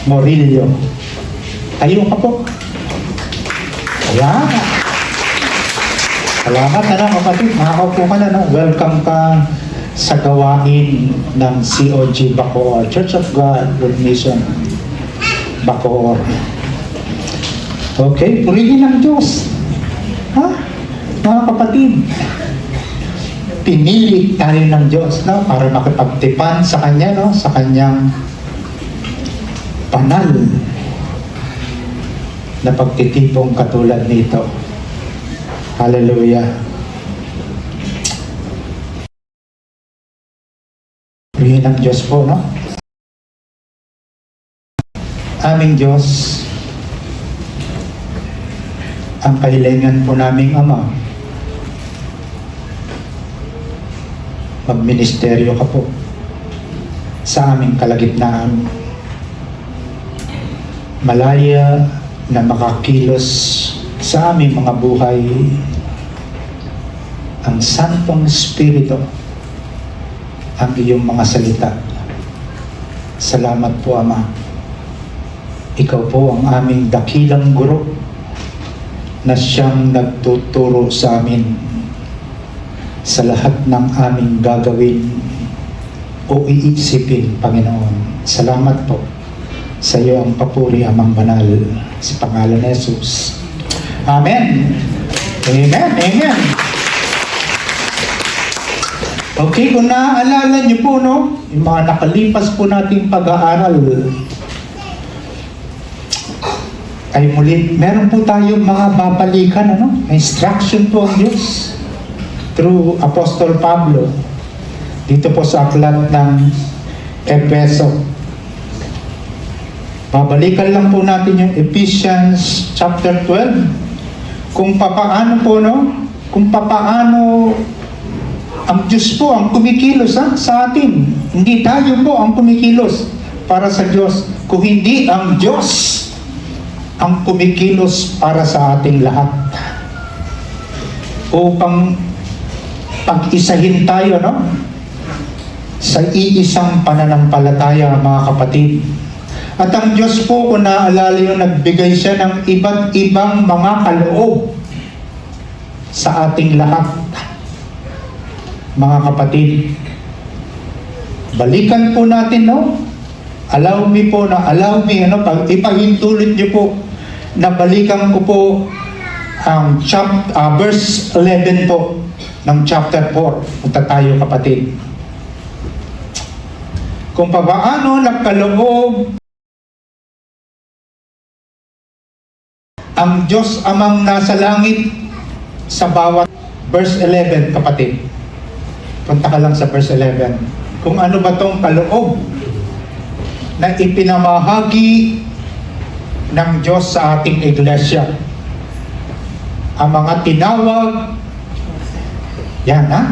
Morillo. Tayo ka po. Ayan. Salamat na lang kapatid. Makakaupo ka na. No? Welcome ka sa gawain ng COG Bacoor. Church of God World Mission Bacoor. Okay, purihin ng Diyos. Ha? Mga kapatid, pinili tayo ng Diyos, no? Para makipagtipan sa Kanya, no? Sa Kanyang banal na pagtitipong katulad nito. Hallelujah. Purihin ng Diyos po, no? Aming Diyos, ang kahilingan po naming Ama, magministeryo ka po sa aming kalagitnaan. Malaya na makakilos sa aming mga buhay ang Santong Espiritu, ang iyong mga salita. Salamat po, Ama. Ikaw po ang aming dakilang guro na siyang nagtuturo sa amin sa lahat ng aming gagawin o iisipin, Panginoon. Salamat po. Sa iyo ang papuri, Amang Banal, sa pangalan ni Jesus. Amen. Amen. Amen. Okay, kung naaalala niyo po, no, yung mga nakalipas po nating pag-aaral, ay muli, meron po tayong mga babalikan, ano? Instruction po ang Diyos through Apostol Pablo dito po sa aklat ng Efeso. Babalikan lang po natin yung Ephesians chapter 12 kung papaano po, no? Kung papaano ang Diyos po ang kumikilos, ha? Sa atin. Hindi tayo po ang kumikilos para sa Diyos, kung hindi ang Diyos ang kumikilos para sa ating lahat. Upang pag-isahin tayo, no? Sa iisang pananampalataya, mga kapatid. At ang Diyos po, kung naaalala yung nagbigay siya ng iba't ibang mga kaloob sa ating lahat. Mga kapatid, balikan po natin, no? Allow me, ano, pag ipahintulot niyo po, nabalikan ko po ang verse 11 po ng chapter 4. Punta tayo, kapatid. Kung paano nagkaloob ang Diyos Amang nasa langit sa bawat verse 11, kapatid. Punta ka lang sa verse 11. Kung ano ba tong kaloob na ipinamahagi ng Diyos sa ating iglesia. Ang mga tinawag, yan, ha?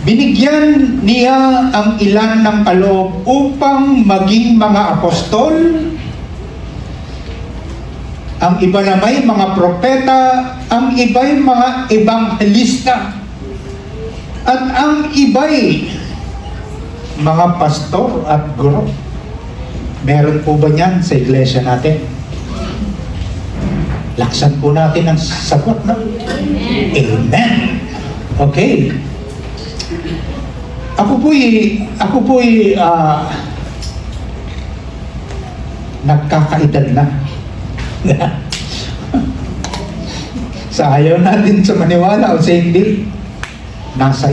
Binigyan niya ang ilan ng kaloob upang maging mga apostol, ang iba na may mga propeta, ang iba'y mga ebanghelista, at ang iba'y mga pastor at guro. Meron po ba niyan sa iglesia natin? Laksan po natin ang sagot, no? Amen. Okay. Ako po'y nagkakaedad na. Sa ayaw natin sa maniwala o sa hindi, nasa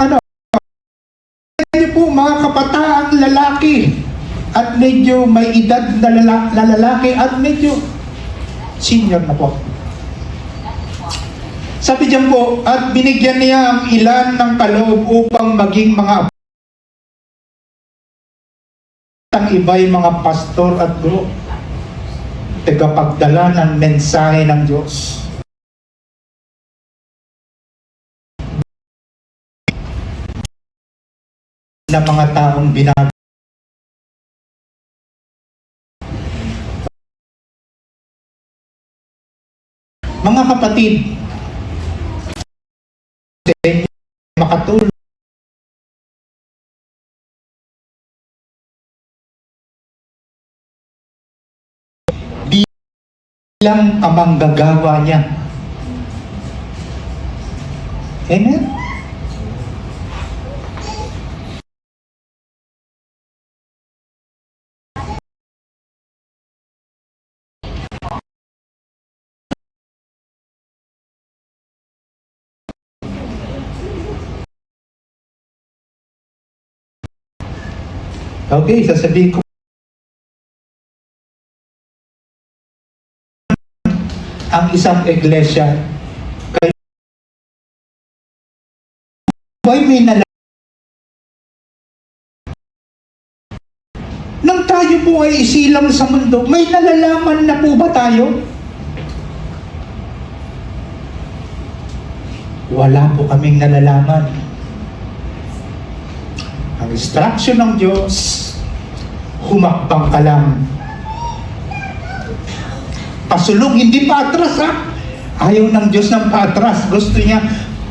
ano, hindi po mga kapataang lalaki at medyo may edad na lalaki at medyo senior na po. Sabi diyan po, at binigyan niya ang ilan ng kaloob upang maging mga ang iba'y mga pastor at guro, tagapagdala ng mensahe ng Diyos. Na mga taong Mga kapatid, sa inyo makatulong bilang kamanggagawa niya. Amen? Okay, sasabihin ko ang isang iglesia kayo ay may nang tayo po ay isilang sa mundo, may nalalaman na po ba tayo? Wala po kaming nalalaman. Ang instruction ng Diyos, humakbang ka lang. Pasulong, hindi patras ha. Ayaw ng Diyos ng patras. Gusto niya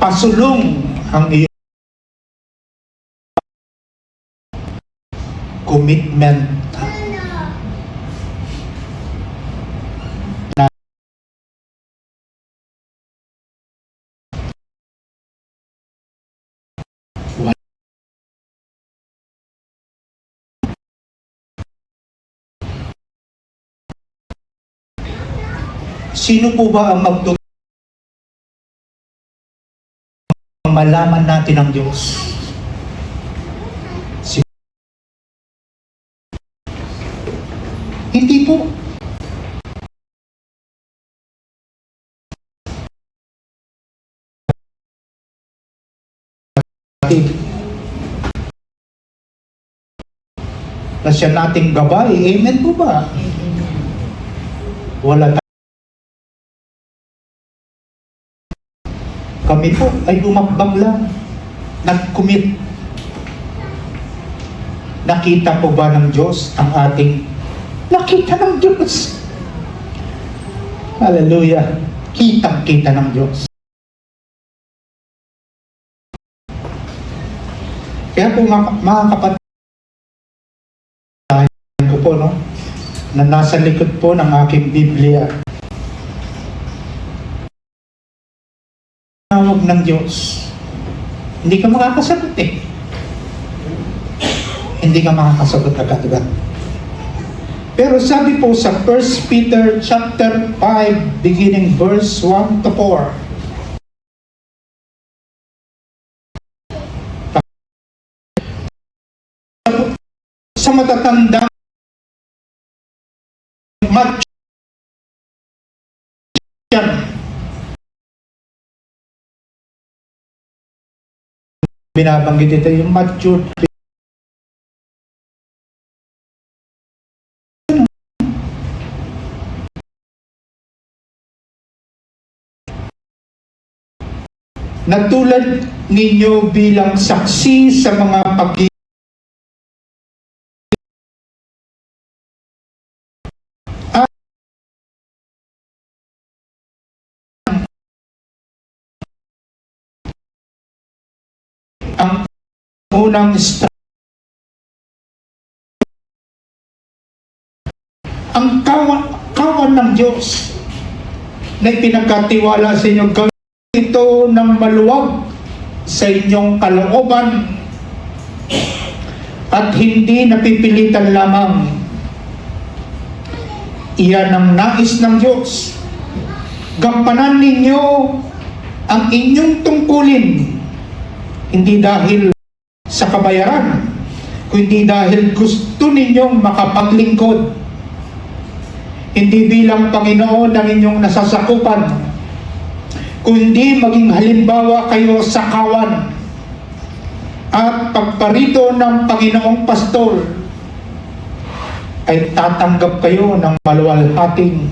pasulong ang iyong commitment. Sino po ba ang malaman natin ang Diyos? Hindi po. Na siya nating gabay. Amen po ba? Wala tayo. Kami po ay humakbang lang. Nag-commit. Nakita po ba ng Diyos ang ating nakita ng Diyos? Hallelujah. Kitang-kita ng Diyos. Kaya po mga kapatid, ko po, no, na nasa likod po ng aking Biblia, tawag ng Diyos, hindi ka makakasagot eh. Hindi ka makakasagot agad-agad. Pero sabi po sa 1 Peter chapter 5, beginning verse 1 to 4, sa matatandang binabanggit ito yung matured na tulad ninyo bilang saksi sa mga ang unang ang kawan ng Diyos na pinagkatiwala sa inyo, gawin ito ng maluwag sa inyong kalooban at hindi napipilitan lamang. Iyan ang nais ng Diyos. Gampanan ninyo ang inyong tungkulin, hindi dahil sa kabayaran, kundi dahil gusto ninyong makapaglingkod. Hindi bilang Panginoon ang inyong nasasakupan, kundi maging halimbawa kayo sa kawan at pagparito ng Panginoong pastor ay tatanggap kayo ng maluwalhating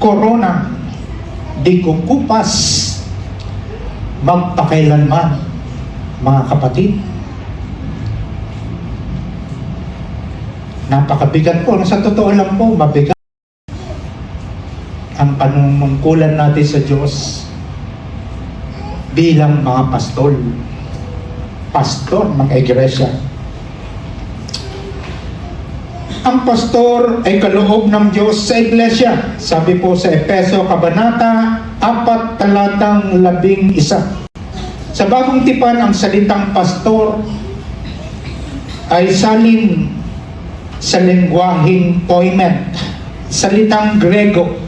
korona di kukupas magpakailanman, mga kapatid. Napakabigat po. Sa totoo lang po, mabigat ang ang panunungkulan natin sa Diyos bilang mga pastor ng iglesia. Ang pastor ay kaloob ng Diyos sa iglesia. Sabi po sa Efeso Kabanata 4, talatang 11. Sa Bagong Tipan, ang salitang pastor ay salin sa lengguaheng poimet, salitang Grego,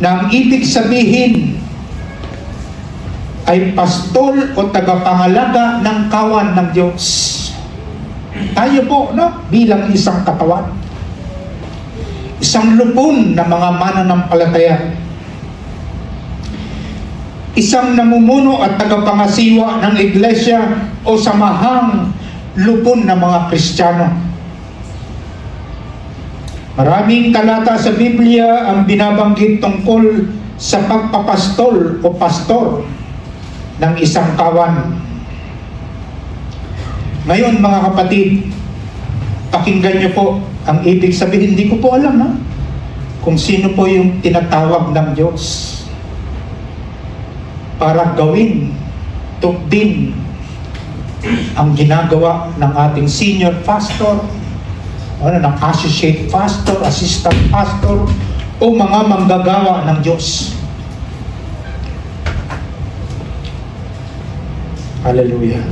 na ang ibig sabihin ay pastol o tagapangalaga ng kawan ng Diyos. Tayo po, no? Bilang isang katawan, isang lupon na mga mananampalataya, isang namumuno at tagapangasiwa ng iglesia o samahang lupon ng mga Kristiyano. Maraming talata sa Biblia ang binabanggit tungkol sa pagpapastol o pastor ng isang kawan. Ngayon mga kapatid, pakinggan niyo po ang ibig sabihin. Hindi ko po alam kung sino po yung tinatawag ng Diyos para gawin, tugdin ang ginagawa ng ating senior pastor, ng associate pastor, assistant pastor, o mga manggagawa ng Diyos. Hallelujah.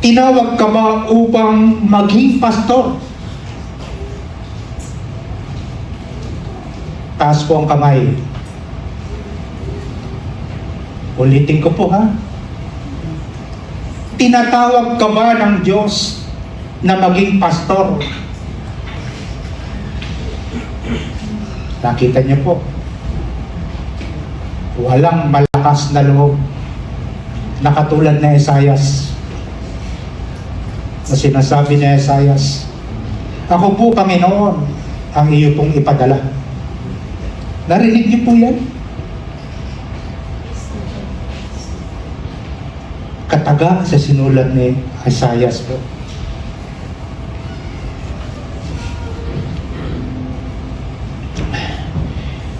Tinawag ka ba upang maging pastor? Taas po ang kamay. Ulitin ko po Tinatawag ka ba ng Diyos na maging pastor? Nakita niyo po, walang malakas na loob na katulad na Esaias, na sinasabi ni Esaias, ako po Panginoon ang iyo pong ipadala. Narinig niyo po yan? Kataga sa sinulat ni Esaias po.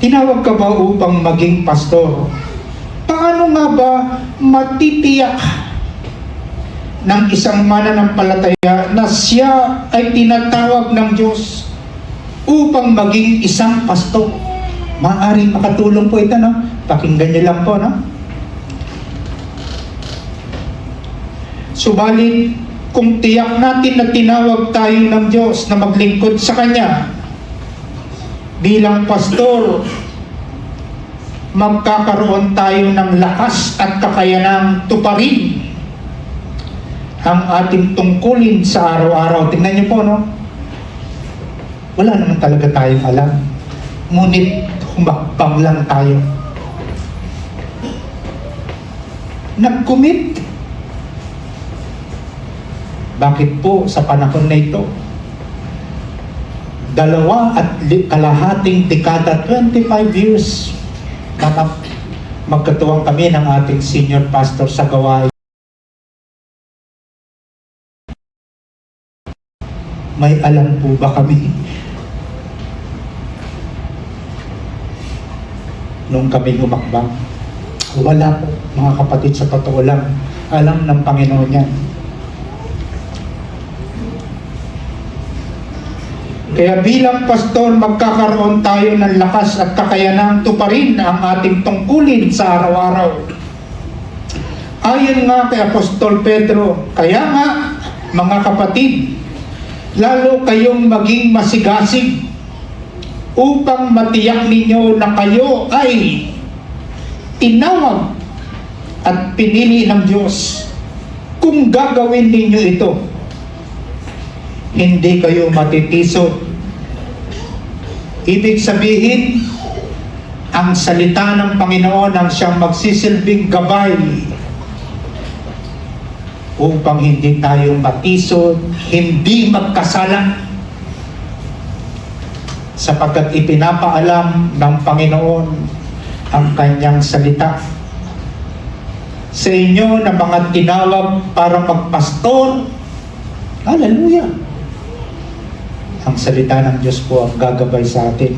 Tinawag ka ba upang maging pastor? Paano nga ba matitiyak ng isang mananampalataya na siya ay tinatawag ng Diyos upang maging isang pastor? Maaaring makatulong po ito, Pakinggan niyo lang po, Subalit, kung tiyak natin na tinawag tayo ng Diyos na maglingkod sa Kanya bilang pastor, magkakaroon tayo ng lakas at kakayanang tuparin ang ating tungkulin sa araw-araw. Tingnan niyo po, Wala naman talaga tayong alam. Ngunit humakbang lang tayo. Nag-commit. Bakit po sa panahon na ito? 2.5 dekada, 25 years, magkatuwang kami ng ating senior pastor sa gawain. May alam po ba kami? Nung kami humakbang? Wala po, mga kapatid, sa totoo lang. Alam ng Panginoon yan. Kaya bilang pastor, magkakaroon tayo ng lakas at kakayanang tuparin ang ating tungkulin sa araw-araw. Ayon nga kay Apostol Pedro, kaya nga, mga kapatid, lalo kayong maging masigasig upang matiyak ninyo na kayo ay tinawag at pinili ng Diyos. Kung gagawin ninyo ito, hindi kayo matitisod. Ibig sabihin, ang salita ng Panginoon ang siyang magsisilbing gabay upang hindi tayo matisod, hindi magkasala, sapagkat ipinapaalam ng Panginoon ang kanyang salita sa inyo na mga tinawag para magpastor. Hallelujah! Ang salita ng Diyos po ang gagabay sa atin.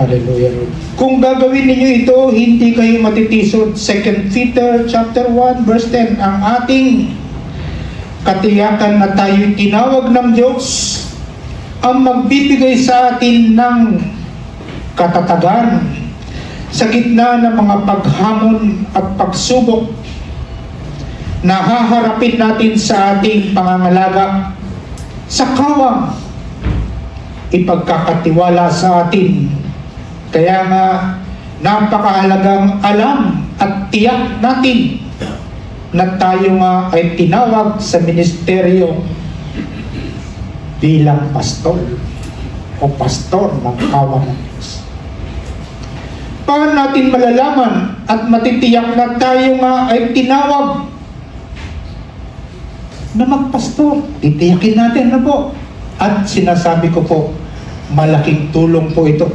Hallelujah, Lord. Kung gagawin ninyo ito, hindi kayo matitisod. 2 Peter chapter 1 verse 10, ang ating katiyakan na tayo'y tinawag ng Diyos ang magbibigay sa atin ng katatagan sa gitna ng mga paghamon at pagsubok na haharapin natin sa ating pangangalaga. Sa kawang ipagkakatiwala sa atin. Kaya nga napakahalagang alam at tiyak natin na tayo nga ay tinawag sa ministeryo bilang pastor o pastor ng kawang ng Diyos. Paano natin malalaman at matitiyak na tayo nga ay tinawag na magpastor? Titiyakin natin na po. At sinasabi ko po, malaking tulong po ito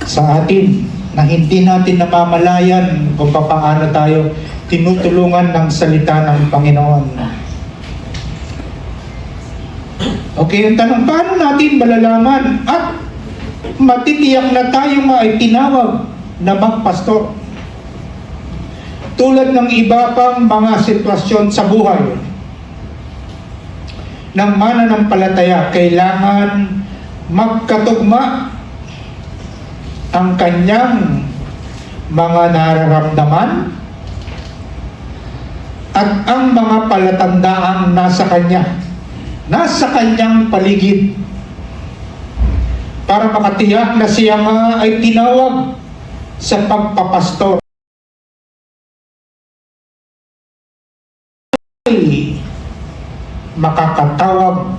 sa atin na hindi natin namamalayan kung paano tayo tinutulungan ng salita ng Panginoon. Okay, ang tanong, paano natin malalaman at matitiyak na tayo nga ay tinawag na magpastor? Tulad ng iba pang mga sitwasyon sa buhay ng mananampalataya, kailangan magkatugma ang kanyang mga nararamdaman at ang mga palatandaang nasa kanyang paligid para makatiyak na siya nga ay tinawag sa pagpapastor. Ay makakatawag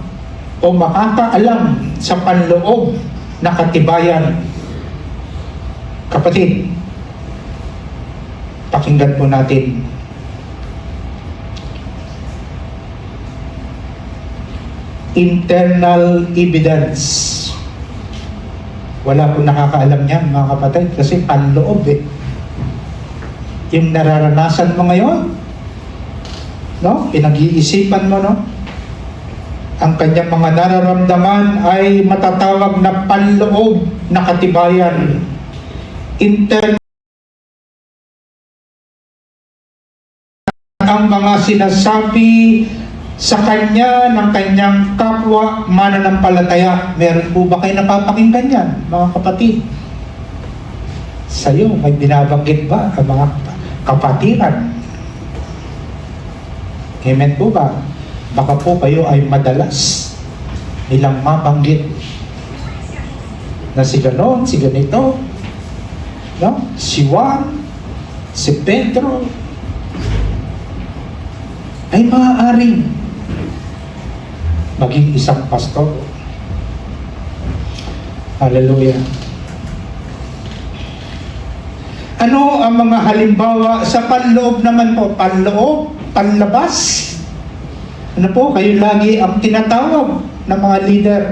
o makakaalam sa panloob na katibayan. Kapatid, pakinggan po natin internal evidence. Wala po nakakaalam niyan, mga kapatid, kasi panloob yung nararanasan mo ngayon, no? Pinag-iisipan mo, no? Ang kanyang mga nararamdaman ay matatawag na panloob na katibayan. Ang mga sinasabi sa kanya ng kanyang kapwa mananampalataya. Meron po ba kayo napapakinggan yan, mga kapatid? Sa'yo, may binabanggit ba ang mga kapatiran? Amen po ba? Baka po kayo ay madalas nilang mabanggit na si ganon, si ganito, no? Si Juan, si Pedro, ay maaaring maging isang pastor. Hallelujah. Ano ang mga halimbawa sa panloob naman po? Panloob, panlabas. Ano po? Kayo lagi ang tinatawag ng mga leader.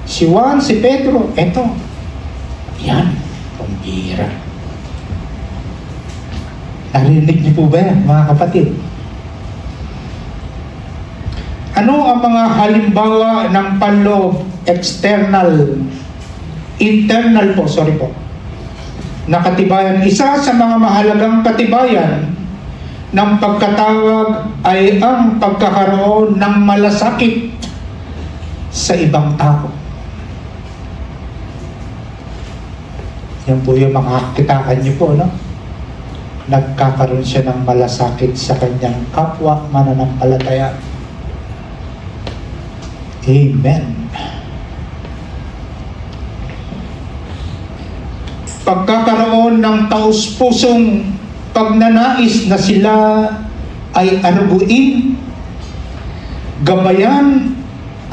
Si Juan, si Pedro, eto. Yan, pambira. Narinig niyo po ba yan, mga kapatid? Ano ang mga halimbawa ng panloob? External, internal po, na katibayan. Isa sa mga mahalagang katibayan ng pagkatawag ay ang pagkakaroon ng malasakit sa ibang tao. Yan po yung makakitaan niyo po, no? Nagkakaroon siya ng malasakit sa kanyang kapwa mananampalataya. Amen. Pagkakaroon ng taus-pusong pagnanais na sila ay aruguin, gabayan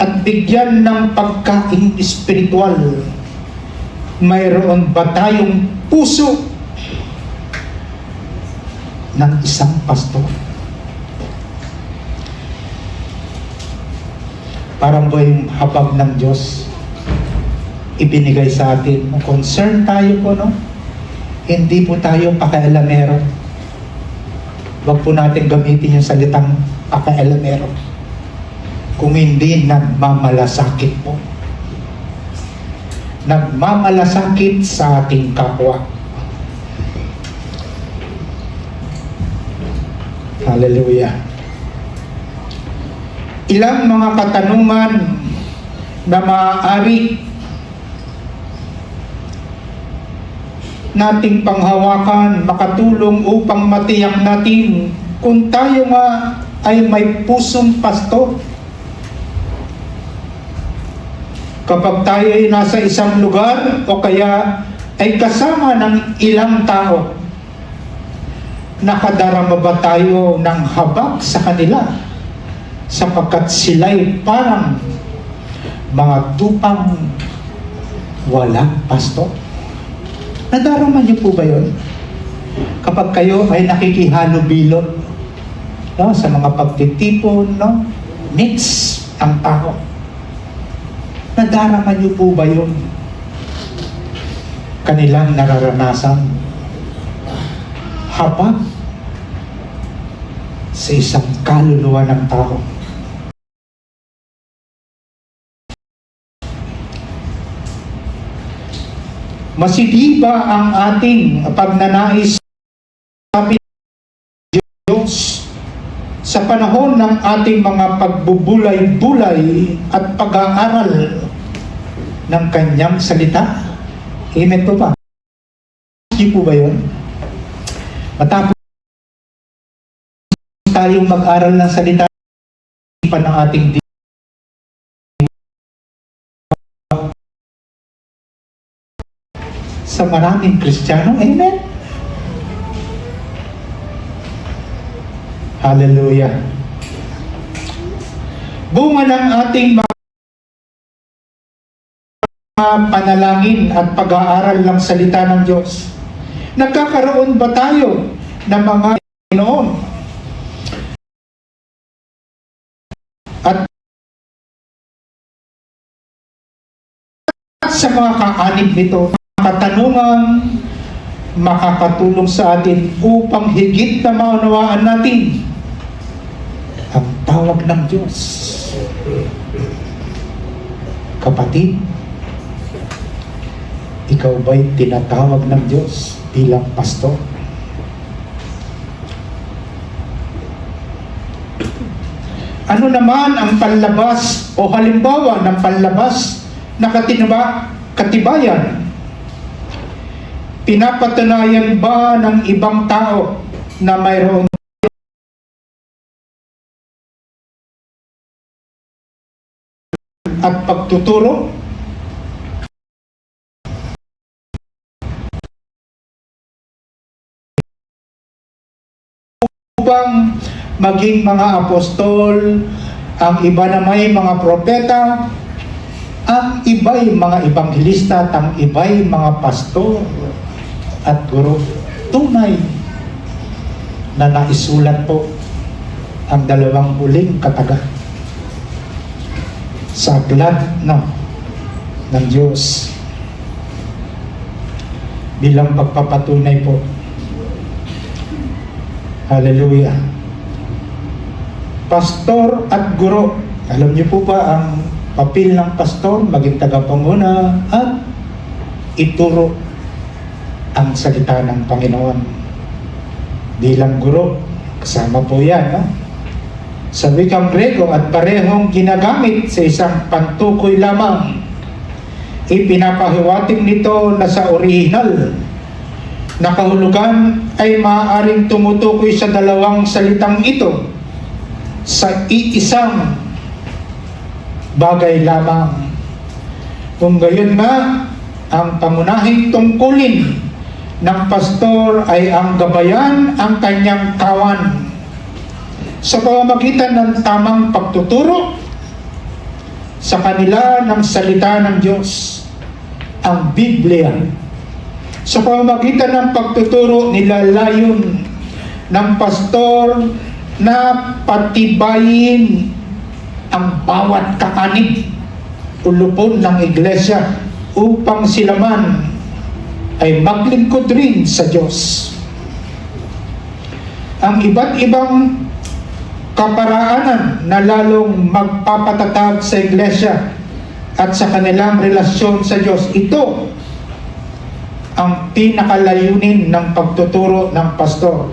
at bigyan ng pagkain espiritual. Mayroon ba tayong puso ng isang pastor? Parang ba yung habag ng Diyos ibinigay sa atin? Concern tayo po, no? Hindi po tayo pakialamero. Huwag po natin gamitin yung salitang pakialamero. kung hindi nagmamalasakit po. Nagmamalasakit sa ating kapwa. Hallelujah. Ilang mga katanungan na maaari nating panghawakan, makatulong upang matiyak natin kung tayo nga ay may pusong pastor. Kapag tayo ay nasa isang lugar o kaya ay kasama ng ilang tao, nakadarama ba tayo ng habag sa kanila sapagkat sila'y parang mga tupang walang pastor? Nadarama niyo po ba yun? Kapag kayo ay nakikihalubilo, no, sa mga pagtitipon, no, mix ang tao. Nadarama niyo po ba yun? Kanilang nararanasan habang sa isang kaluluwa ng tao. Masidiba ang ating pagnanais sa Diyos sa panahon ng ating mga pagbubulay-bulay at pag-aaral ng Kanyang salita. Amen po ba? Hindi po ba yun? Matapos tayong mag-aral ng salita pa ng ating sa maraming Kristiyano. Amen? Hallelujah. Bunga ng ating mga panalangin at pag-aaral ng salita ng Diyos. Nagkakaroon ba tayo ng mga Panginoon? At sa mga kaanib nito, katanungan makakatulong sa atin upang higit na maunawaan natin ang tawag ng Diyos. Kapatid, ikaw ba'y tinatawag ng Diyos bilang pastor? Ano naman ang panlabas o halimbawa ng panlabas na katibayan? Pinapatunayan ba ng ibang tao na mayroon at pagtuturo? Upang maging mga apostol, ang iba na may mga propeta, ang iba'y mga ebanghelista at ang iba'y mga pastor at guro. Tunay na naisulat po ang dalawang huling kataga sa aklat ng Diyos bilang pagpapatunay po. Hallelujah. Pastor at guro. Alam niyo po ba ang papel ng pastor? Maging tagapanguna at ituro ang salita ng Panginoon. Bilang guro, kasama po yan, no? Sa wikang Grego at parehong ginagamit sa isang pantukoy lamang. Ipinapahiwatig nito na sa orihinal na kahulugan ay maaaring tumutukoy sa dalawang salitang ito sa iisang bagay lamang. Kung gayon nga, ang pangunahing tungkulin ng pastor ay ang gabayan ang kanyang kawan sa pamamagitan ng tamang pagtuturo sa kanila ng salita ng Diyos, ang Biblia. Sa pamamagitan ng pagtuturo, nilalayon ng pastor na patibayin ang bawat kaanib o lupon ng iglesia upang sila man ay maglingkod rin sa Diyos. Ang iba't ibang kaparaanan na lalong magpapatatag sa iglesia at sa kanilang relasyon sa Diyos. Ito ang pinakalayunin ng pagtuturo ng pastor.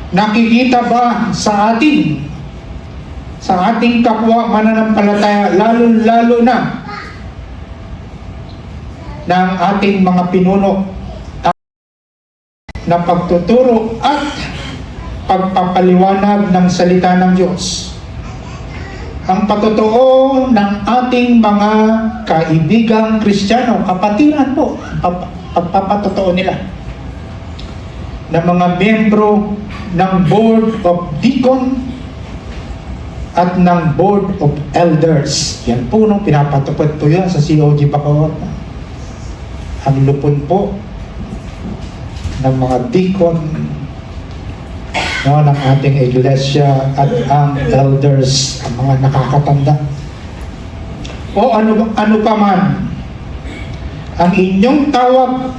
Nakikita ba sa ating kapwa mananampalataya, lalo-lalo na ng ating mga pinuno, na pagtuturo at pagpapaliwanag ng salita ng Diyos? Ang patotoo ng ating mga kaibigang Kristiyano, kapatiran po, pagpapatotoo nila, na mga membro ng Board of Deacon at ng Board of Elders. Yan po nung pinapatupad po yan sa COG Bacoor. Ang lupon po ng mga deacon, ng ating iglesia, at ang elders, ang mga nakakatanda. O ano pa man, ang inyong tawag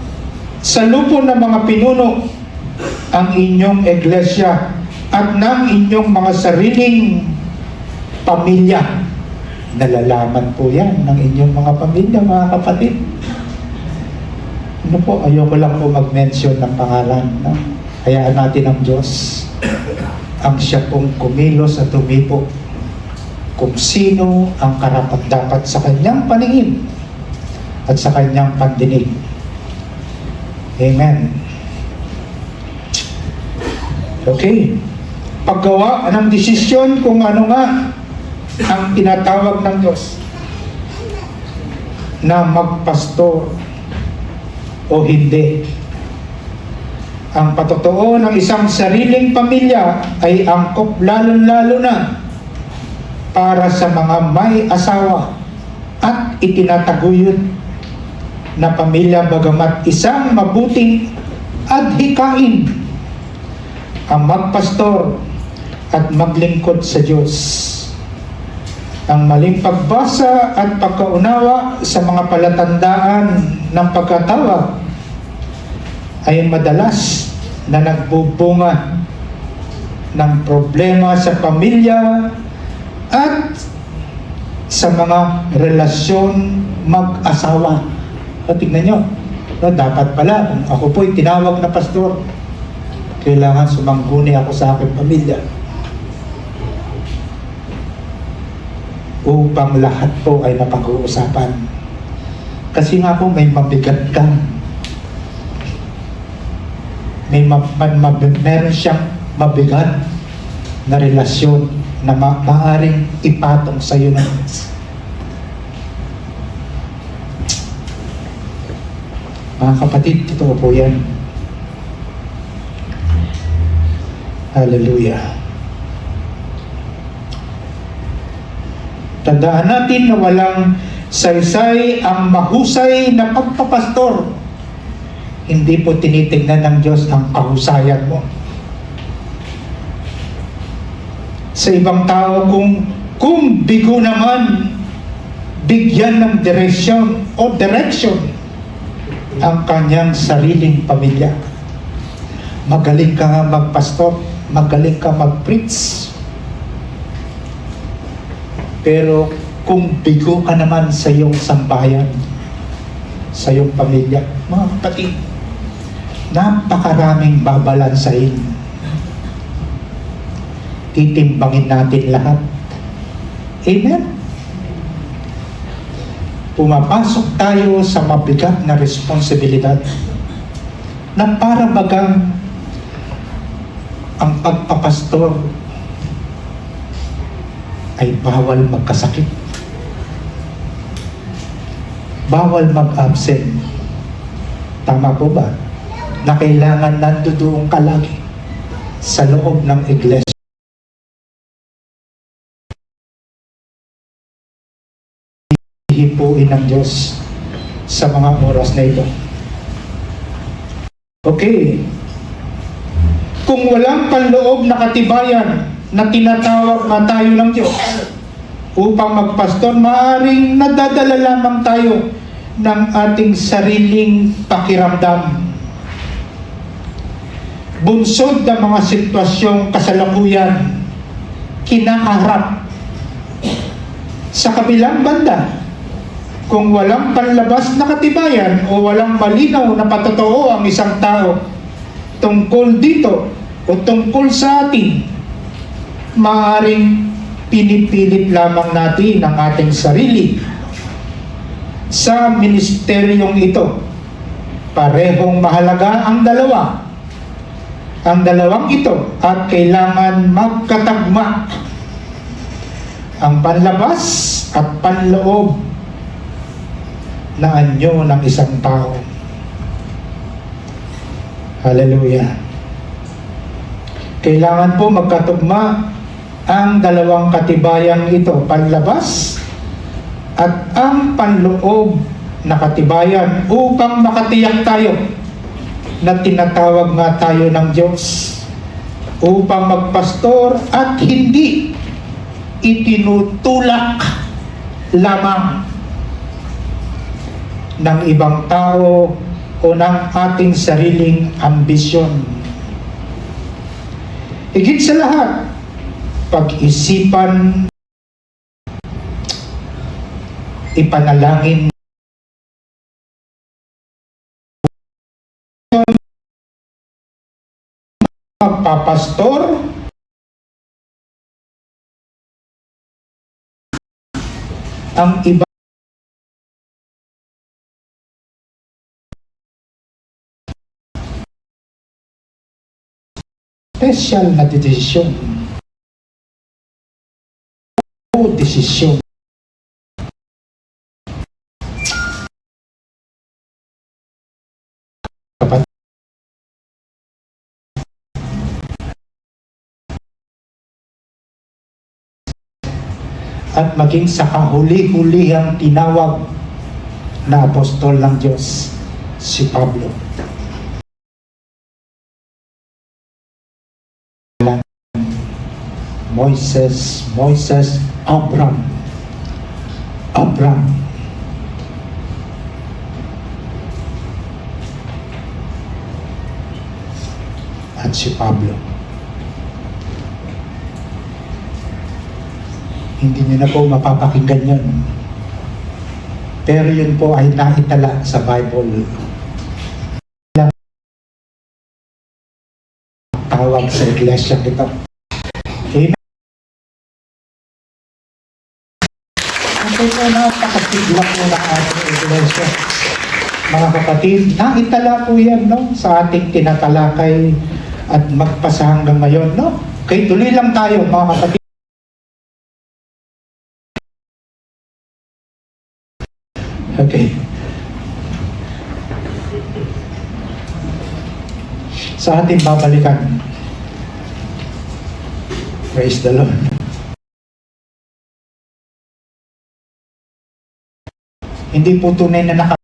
sa lupon ng mga pinuno, ang inyong iglesia, at ng inyong mga sariling pamilya. Nalalaman po yan ng inyong mga pamilya, mga kapatid. Ano po, ayoko lang po mag-mention ng pangalan. No? Hayaan natin ang Diyos ang siya pong kumilos at tumipo kung sino ang karapat-dapat sa kanyang paningin at sa kanyang pandinig. Amen. Okay. Paggawa ng desisyon kung ano nga ang tinatawag ng Diyos na magpastor o hindi. Ang patotoo ng isang sariling pamilya ay angkop lalo-lalo na para sa mga may asawa at itinataguyod na pamilya, bagamat isang mabuting adhikain ang magpastor at maglingkod sa Diyos. Ang maling pagbasa at pagkaunawa sa mga palatandaan ng pagkatawag ay madalas na nagbubunga ng problema sa pamilya at sa mga relasyon mag-asawa. O, tignan nyo, no, dapat pala, kung ako po'y tinawag na pastor, kailangan sumangguni ako sa aking pamilya upang lahat po ay napag-uusapan. Kasi nga po, may mabigat ka. Meron siyang mabigat na relasyon na maaaring ipatong sa iyo ng Diyos. Mga kapatid, totoo po yan. Hallelujah. Tandaan natin na walang saysay ang mahusay na pagpapastor. Hindi po tinitingnan ng Diyos ang kahusayan mo. Sa ibang tao, kung bigo naman, bigyan ng direksyon ang kanyang sariling pamilya. Magaling ka nga magpastor, magaling ka mag-preach. Pero kung bigo ka naman sa iyong sambayan, sa iyong pamilya, mga kapatid, napakaraming babalansain. Titimbangin natin lahat. Amen? Pumapasok tayo sa mabigat na responsibilidad na para bagang ang pagpapastor ay bawal magkasakit, bawal mag-absent. Tama po ba? Na kailangan nandoon ka lagi sa loob ng iglesia. Hihipuin ng Diyos sa mga oras na ito. Okay. Kung walang panloob na katibayan na tinatawag na tayo ng Diyos upang magpastor, maaaring nadadala lamang tayo ng ating sariling pakiramdam. Bunsod ng mga sitwasyong kasalukuyan kinakaharap. Sa kabilang banda, kung walang panlabas na katibayan o walang malinaw na patotoo ang isang tao tungkol dito o tungkol sa atin, maaaring pinipilit lamang natin ang ating sarili sa ministeryong ito. Parehong mahalaga ang dalawa. Ang dalawang ito at kailangan magkatagma. Ang panlabas at panloob na anyo ng isang tao. Hallelujah. Kailangan po magkatugma ang dalawang katibayang ito, panlabas at ang panloob na katibayan, upang makatiyak tayo na tinatawag nga tayo ng Diyos upang magpastor at hindi itinutulak lamang ng ibang tao o ng ating sariling ambisyon. Higit sa lahat, pag-isipan, ipanalangin magpapastor ang iba special na desisyon o desisyon. At maging sa kahuli-hulihang tinawag na apostol ng Diyos, si Pablo. Moises, Abram, at si Pablo. Hindi niyo na po mapapakinggan yun. Pero yun po ay naitala sa Bible. Tawag sa iglesia ito. Amen. Ito po napakasigla po ng ating iglesia. Mga kapatid, naitala po yan, no? Sa ating tinatalakay at magpasa hanggang ngayon, no? Kaya tuloy lang tayo, mga kapatid. Okay. Sa ating babalikan. Praise the Lord. Hindi po tunay na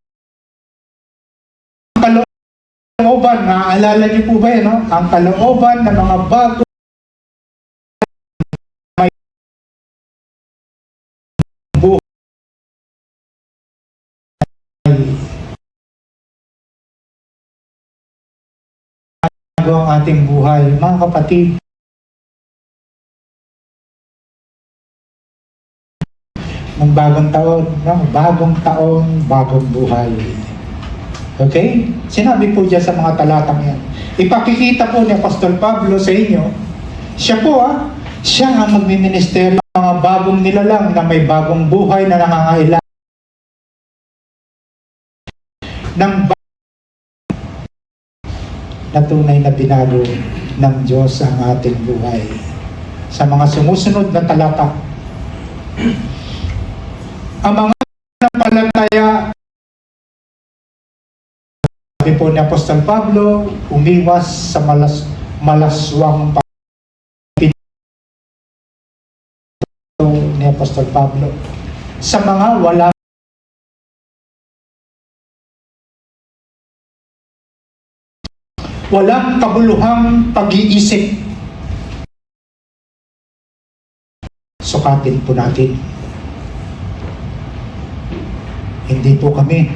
kalooban, naaalala niyo po ba yun, no? Ang kalooban ng mga bago may buhay ang ating buhay. Mga kapatid, ng bagong taon, no? Bagong buhay. Okay? Sinabi po dyan sa mga talatang yan. Ipakikita po ni Apostol Pablo sa inyo, siya ang magmiministeryo ng mga bagong nilalang na may bagong buhay na nangangailangan ng na tunay na binago ng Diyos ang ating buhay. Sa mga sumusunod na talata, ang mga napalataya, sabi po ni Apostol Pablo, umiwas sa malaswang ni Apostol Pablo sa mga walang kabuluhang pag-iisip. Sukatin po natin. Hindi po kami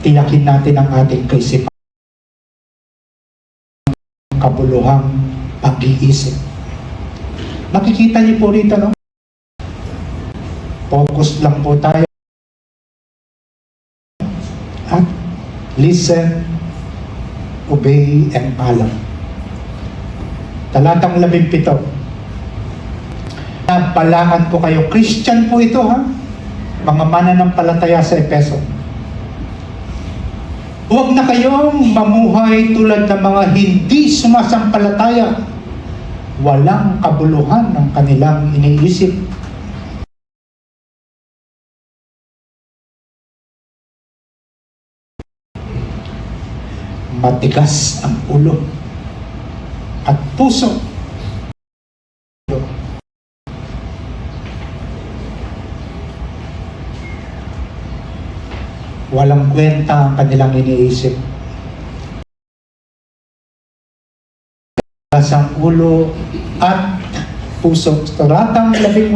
tiyakin natin ang ating kaisipan, kabuluhang pag-iisip. Makikita niyo po rito, no? Focus lang po tayo. At listen, obey, and follow. Talatang 17. Nabalaan po kayo. Christian po ito, ha? Mga mananampalataya sa Efeso. Huwag na kayong mamuhay tulad ng mga hindi sumasampalataya. Walang kabuluhan ng kanilang iniisip. Matigas ang ulo at puso. Walang kwenta ang kanilang iniisip. Matigas ang ulo at puso. Talatang 18.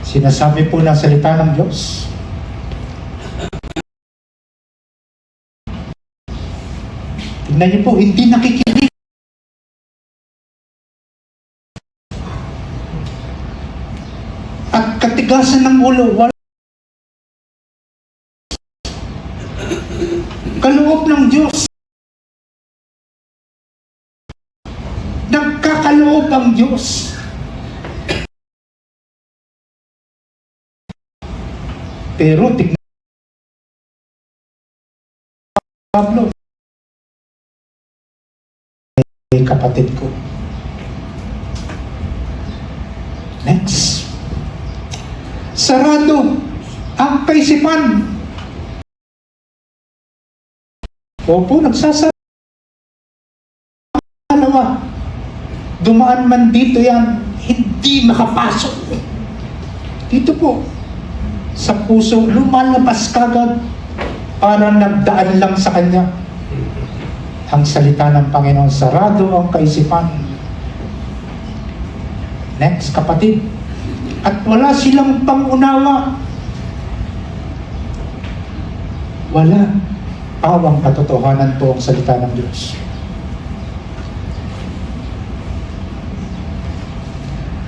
Sinasabi po ng salita ng Diyos. Tignan niyo po, hindi nakikinig. At katigasan ng ulo, kaloob ng Diyos. Nagkakaloob ang Diyos. Pero tignan Pablo, kapatid ko. Next. Sarado ang kaisipan. Opo, nagsasara. Dumaan man dito yan, hindi makapasok. Dito po, sa puso, lumalabas kagad, parang nagdaan lang sa kanya. Ang salita ng Panginoon, sarado ang kaisipan. Next, kapatid. At wala silang pangunawa. Wala. Pawang katotohanan po ang salita ng Diyos.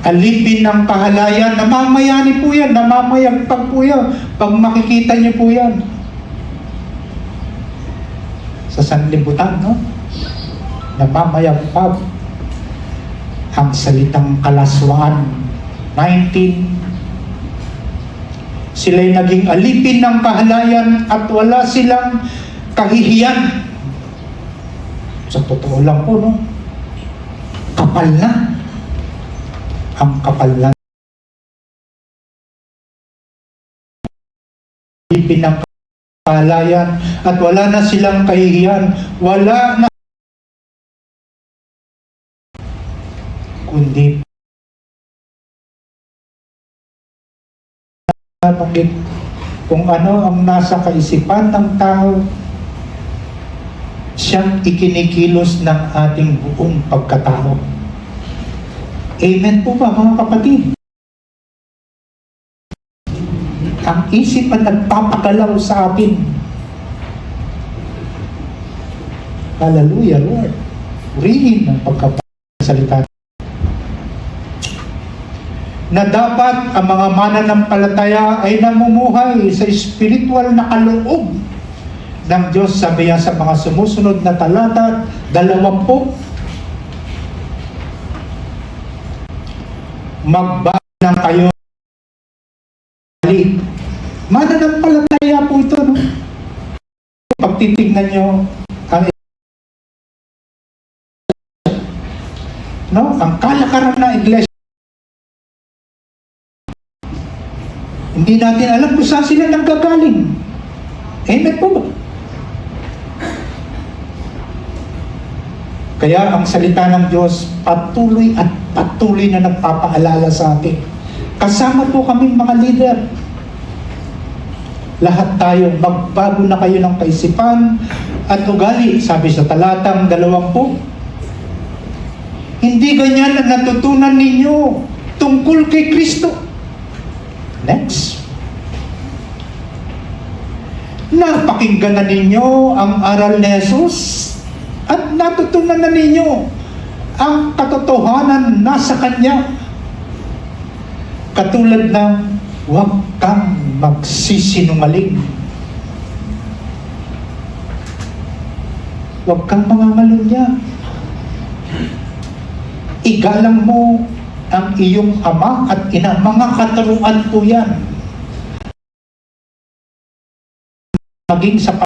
Alipin ng kahalayan, namamayani po yan, namamayagpag po yan. Pag makikita niyo po yan. Sa sanlibutan, no? Namamayagpag ang salitang kalaswaan. 19. Sila'y naging alipin ng kahalayan at wala silang kahihiyan. Sa totoo lang po, no? Kapal na. Ang kapal na. Alipin ng kahalayan at wala na silang kahihiyan. Wala na kundi kung ano ang nasa kaisipan ng tao, siyang ikinikilos ng ating buong pagkatao. Amen po ba, mga kapatid? Ang isip ang nagpapagalaw sa atin. Hallelujah, Lord. Rin ang pagkasalita. Na dapat ang mga mananampalataya ay namumuhay sa spiritual na kaloob ng Diyos. Sabi niya sa mga sumusunod na talata, 20. Magbago na kayo. Mananampalataya po ito, no? Pag titignan nyo ang kalakaran na iglesia, hindi natin alam kung saan sila nanggagaling. Amen po ba? Kaya ang salita ng Diyos patuloy at patuloy na nagpapaalala sa atin. Kasama po kaming mga leader. Lahat tayo, magbago na kayo ng kaisipan at ugali. Sabi sa talatang 20. Hindi ganyan ang natutunan ninyo tungkol kay Kristo. Next. Napakinggan na ninyo ang aral ni Jesus at natutunan na ninyo ang katotohanan nasa Kanya. Katulad ng huwag kang magsisinungaling. Huwag kang mangangalunya. Igalang mo ang iyong ama at ina. Mga katuruan po yan. Maging sa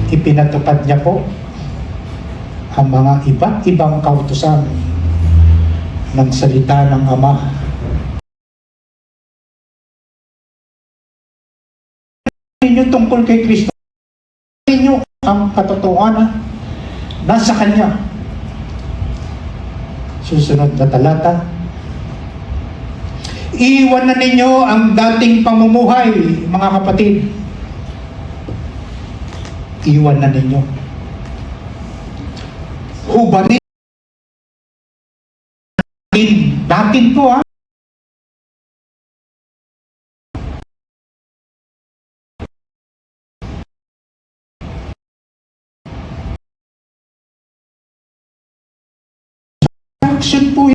ipinatupad niya po ang mga iba't ibang kautusan ng salita ng Ama. Ninyo tungkol kay Kristo, ninyo ang katotohanan nasa Kanya. Susunod na talata. Iwan na ninyo ang dating pamumuhay, mga kapatid. Iwan na ninyo. Hubarin natin po, ha. Action po yan.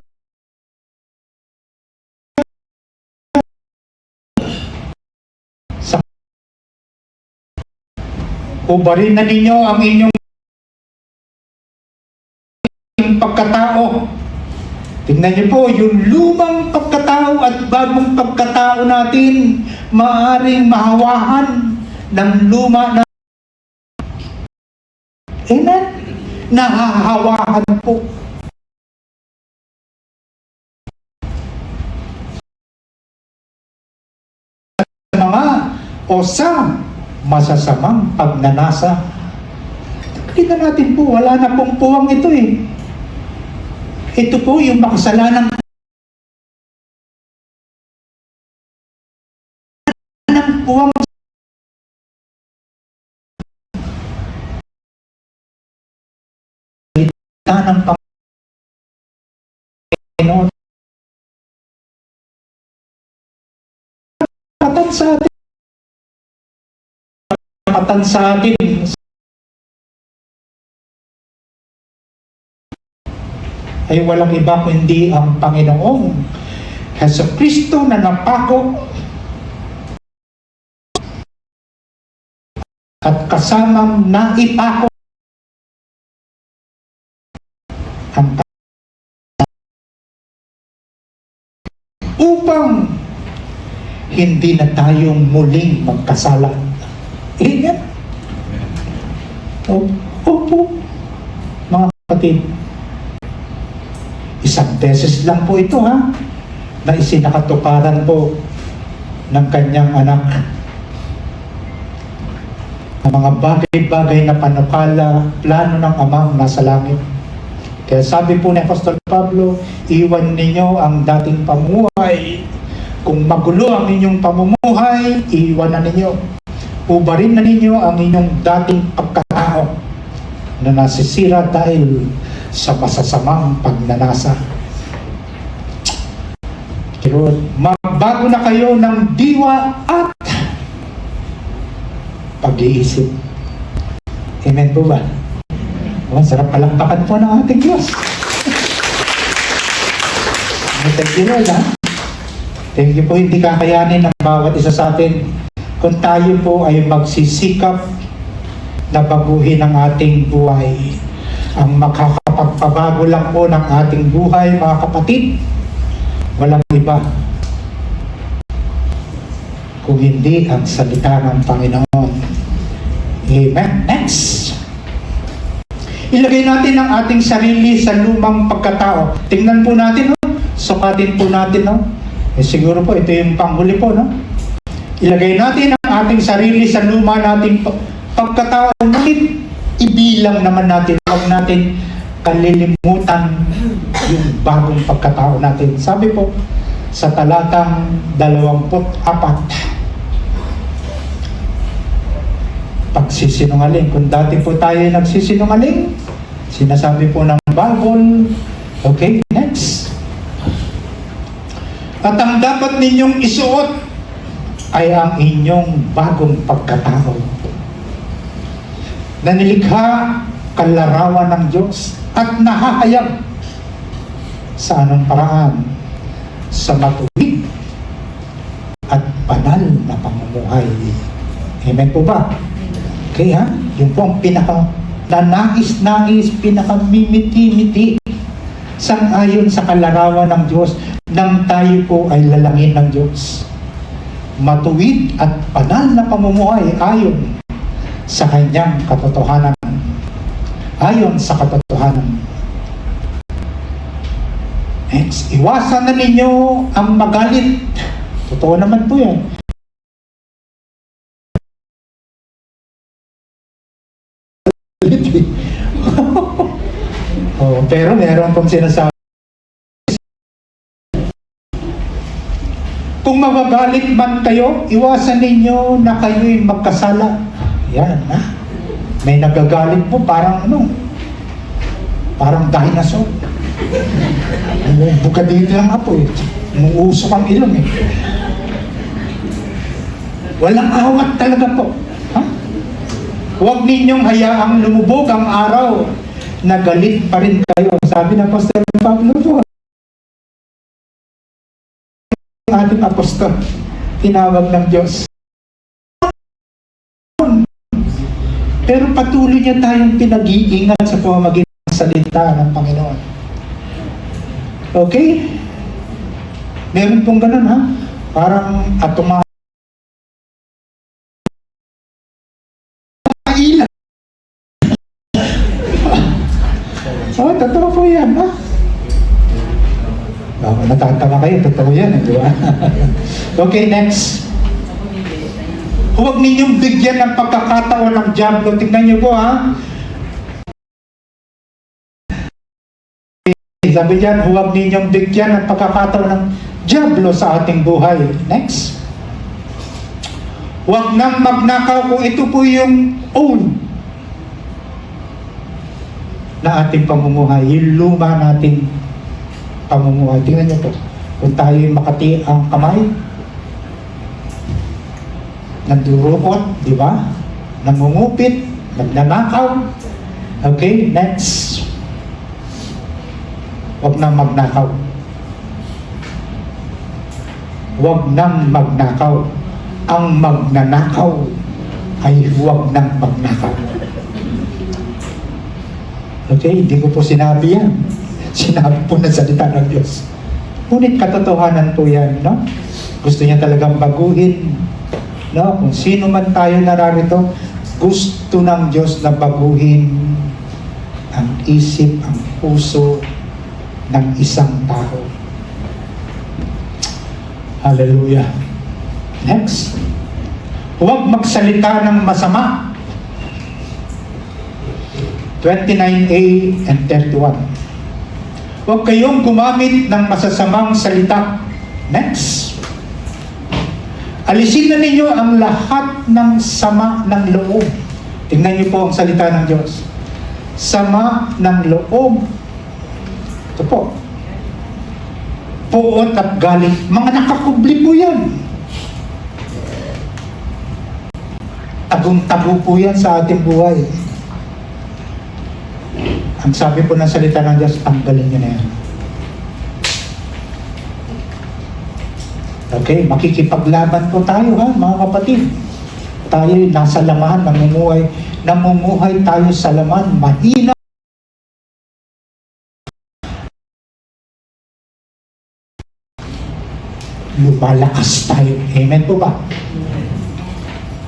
Hubarin na ninyo ang inyong pagkatao. Tingnan niyo po, yung lumang pagkatao at bagong pagkatao natin, maaaring mahawahan ng luma na nahahawahan po. Mga o sa masasamang pagnanasa. Tingnan natin po, wala na pong puwang ito eh. Ito po yung makasalanang puwang ng Panginoon. Kapatan sa atin ay walang iba kundi ang Panginoong Jesucristo na napako at kasamang naipako ang upang hindi na tayong muling magkasala. Amen? Opo, mga kapatid. Isang beses lang po ito, ha, na isinakatuparan po ng kanyang anak. Ang mga bagay-bagay na panukala, plano ng Amang nasa langit. Kaya sabi po ni Apostol Pablo, iwan ninyo ang dating pamumuhay. Kung magulo ang inyong pamumuhay, iwan na ninyo. Ubarin na ninyo ang inyong dating pagkatao na nasisira dahil sa masasamang pagnanasa. Pero magbago na kayo ng diwa at pag-iisip. Amen po ba? Sarap palakpakan po ng ating Diyos. Thank you, Lord, ha? Thank you po, hindi kakayanin ng bawat isa sa atin kung tayo po ay magsisikap na baguhin ang ating buhay. Ang makakapagpabago lang po ng ating buhay, mga kapatid, walang iba kung hindi ang salita ng Panginoon. Amen. Next. Ilagay natin ang ating sarili sa lumang pagkatao. Tingnan po natin, no? Sukatin po natin, no? Siguro po, ito yung panghuli po, no? Ilagay natin ang ating sarili sa luma nating pagkatao. Ibilang naman natin, huwag natin kalilimutan yung bagong pagkatao natin. Sabi po, sa talatang 24, pagsisinungaling. Kung dati po tayo nagsisinungaling, sinasabi po ng Bible, Okay, next. At ang dapat ninyong isuot ay ang inyong bagong pagkatao na nilikha kalarawan ng Diyos at nahahayag sa anong paraan sa matuwid at banal na pamumuhay. Amen po ba? Okay ha? Yun po ang pinaka nanais-nais, pinakamimiti-miti sang-ayon sa kalarawan ng Diyos nang tayo po ay lalangin ng Diyos. Matuwid at banal na pamumuhay ayon sa kanyang katotohanan. Ayon sa katotohanan. Next, iwasan na ninyo ang magalit. Totoo naman po yan. Oh, pero meron pong sinasabi. Kung magagalit man kayo, iwasan ninyo na kayo'y magkasala. Yan, ha? May nagagalit po, parang parang dinosaur. Buka dito lang apo eh. Umuusok ang ilong eh. Walang awat talaga po. Ha? Huwag ninyong hayaang lumubog ang araw na galit pa rin kayo. Sabi ng Apostol Pablo po. Ating apostol, tinawag ng Diyos. Pero patuloy niya tayong pinag-iingat sa pamamagitan ng salita ng Panginoon. Okay? Meron pong ganun ha? Parang atoma. Oh, totoo po yan ha? Natatawa kayo, totoo yan, di ba? Okay, next. Huwag ninyong bigyan ng pagkakataon ng diablo. Tingnan niyo po, ha? Sabi diyan, huwag ninyong bigyan ng pagkakataon ng diablo sa ating buhay. Next. Huwag nang magnakaw kung ito po yung own na ating pamumuhay. Yung luma nating pamumuhay. Tingnan niyo po. Kung tayo makati ang kamay, nandurukot, di ba? Namungupit, nagnanakaw. Okay, next. Huwag nang magnakaw. Huwag nang magnakaw. Ang magnanakaw ay huwag nang magnakaw. Okay, hindi ko po sinabi yan. Sinabi po na salita ng Diyos. Ngunit katotohanan po yan, no? Gusto niya talagang baguhin, no? Kung sino man tayo nararito, gusto ng Diyos na baguhin ang isip, ang puso ng isang tao. Hallelujah. Next. Huwag magsalita ng masama. 29a and 31. Huwag kayong gumamit ng masasamang salita. Next. Alisin na ninyo ang lahat ng sama ng loob. Tingnan niyo po ang salita ng Diyos. Sama ng loob. Ito po. Puot at galit. Mga nakakubli po yan. Tagong-tago po yan sa ating buhay. Ang sabi po ng salita ng Diyos, tanggalin nyo na yan. Okay, makikipaglaban po tayo ha, mga kapatid. Tayo nasa laman, namumuhay tayo sa laman, mahina. Lumalakas tayo. Amen po ba?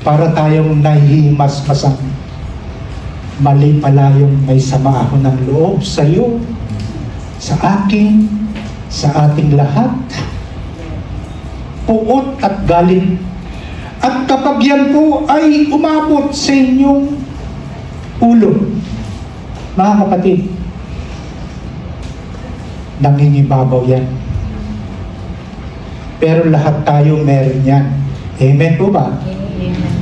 Para tayong nahihimas-masang. Mali pala yung may sama ako ng loob sa iyo, sa akin, sa ating lahat. Puot at galit. At kapag yan po ay umabot sa inyong ulo, mga kapatid, nangingibabaw yan. Pero lahat tayo meron yan. Amen po ba?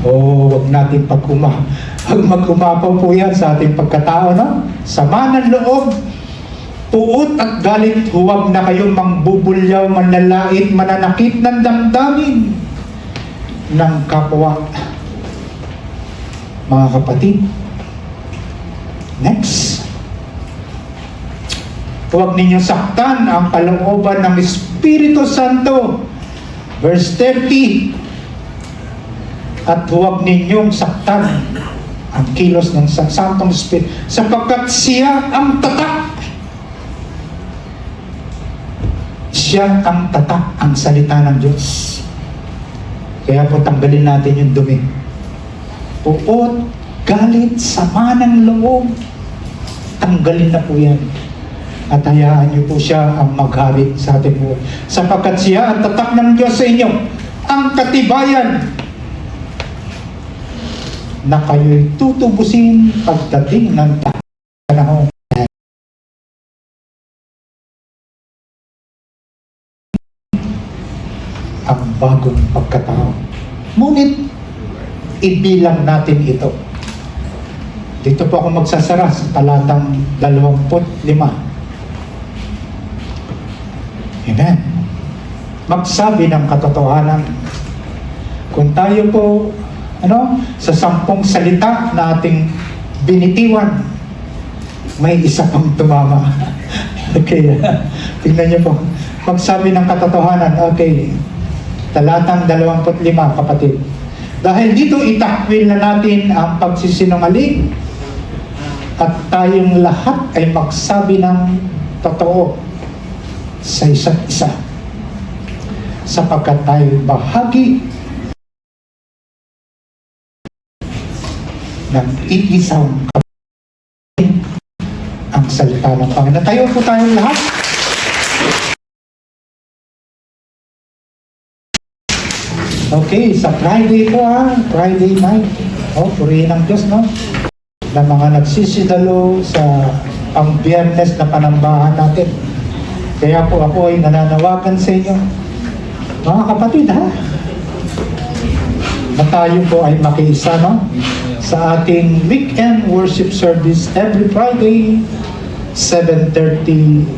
Huwag natin mag-umapaw po yan sa ating pagkatao, no? Sama ng loob Puot at galit, huwag na kayong mangbubulyaw, manlalait, mananakit ng damdamin ng kapwa. Mga kapatid, next. Huwag ninyong saktan ang kalooban ng Espiritu Santo. Verse 30. At huwag ninyong saktan ang kilos ng Santong Espiritu, sapagkat siya ang tatak. Siya ang tatak, ang salita ng Diyos. Kaya po tanggalin natin yung dumi. Puot, galit, sama ng loob. Tanggalin na po yan. At hayaan niyo po siya ang maghari sa ating buhay. Sapagkat siya ang tatak ng Diyos sa inyo, ang katibayan na kayo'y tutubusin pagdating ng panahon. Ang bagong pagkatao. Ngunit, ibilang natin ito. Dito po ako magsasara sa talatang 25. Amen. Magsabi ng katotohanan. Kung tayo po, sa 10 salita na ating binitiwan, may isa pang tumama. Okay. Tingnan niyo po. Magsabi ng katotohanan. Okay. Talatang 25, kapatid. Dahil dito itakwil na natin ang pagsisinungaling at tayong lahat ay magsabi ng totoo sa isa't isa, sapagkat tayo bahagi ng iisang kapatid, ang salita ng Panginoon. Tayo po tayong lahat. Okay, sa Friday po Friday night. Purihin ng Diyos, no? Na mga nagsisidalo sa pang-Biyernes na panambahan natin. Kaya po ako ay nananawagan sa inyo, mga kapatid, na tayo po ay makiisa, no? Sa ating weekend worship service every Friday, 7:30